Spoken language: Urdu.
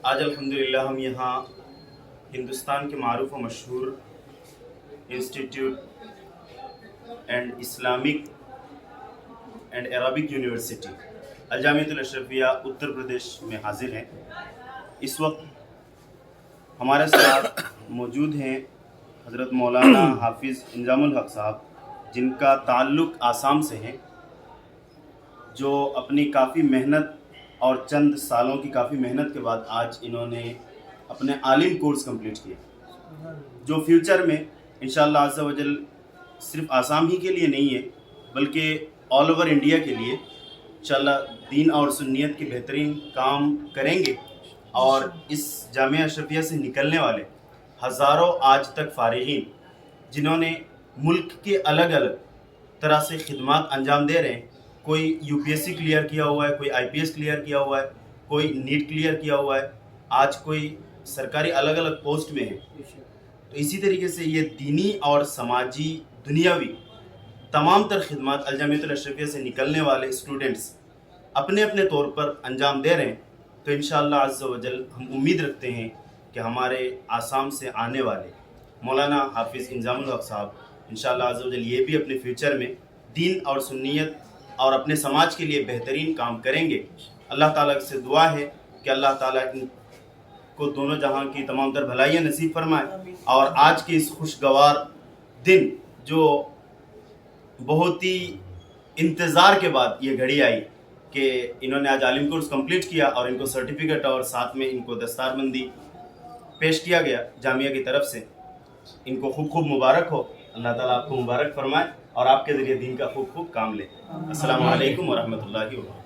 آج الحمدللہ ہم یہاں ہندوستان کے معروف و مشہور institute and Islamic and Arabic university Al-Jamiatul Ashrafia Uttar Pradesh میں حاضر ہیں۔ اس وقت ہمارے ساتھ موجود ہیں حضرت مولانا حافظ انضام الحق صاحب، جن کا تعلق آسام سے ہے، جو اپنی کافی محنت اور چند سالوں کی کافی محنت کے بعد آج انہوں نے اپنے عالم کورس کمپلیٹ کیا، جو فیوچر میں انشاءاللہ عز و جل صرف آسام ہی کے لیے نہیں ہے بلکہ آل اوور انڈیا کے لیے انشاءاللہ دین اور سنیت کے بہترین کام کریں گے، اور اس جامعہ اشرفیہ سے نکلنے والے ہزاروں آج تک فارغین جنہوں نے ملک کے الگ الگ طرح سے خدمات انجام دے رہے ہیں، کوئی U P S C clear کیا ہوا ہے، کوئی آئی پی ایس کلیئر کیا ہوا ہے، کوئی نیٹ کلیئر کیا ہوا ہے، آج کوئی سرکاری الگ الگ پوسٹ میں ہے، تو اسی طریقے سے یہ دینی اور سماجی دنیاوی تمام تر خدمات الجامعۃ الاشرفیہ سے نکلنے والے اسٹوڈنٹس اپنے اپنے طور پر انجام دے رہے ہیں۔ تو انشاءاللہ عز و جل ہم امید رکھتے ہیں کہ ہمارے آسام سے آنے والے مولانا حافظ انضام الحق صاحب انشاءاللہ عز و جل یہ بھی اپنے فیوچر میں دین اور سنیت اور اپنے سماج کے لیے بہترین کام کریں گے۔ اللہ تعالیٰ سے دعا ہے کہ اللہ تعالیٰ ان کو دونوں جہاں کی تمام تر بھلائیاں نصیب فرمائے، اور آج کے اس خوشگوار دن جو بہت ہی انتظار کے بعد یہ گھڑی آئی کہ انہوں نے آج عالم کورس کمپلیٹ کیا اور ان کو سرٹیفکیٹ اور ساتھ میں ان کو دستار بندی پیش کیا گیا جامعہ کی طرف سے، ان کو خوب خوب مبارک ہو۔ اللہ تعالیٰ آپ کو مبارک فرمائے اور آپ کے ذریعے دین کا خوب خوب کام لے۔ السلام علیکم ورحمۃ اللہ وبرکاتہ۔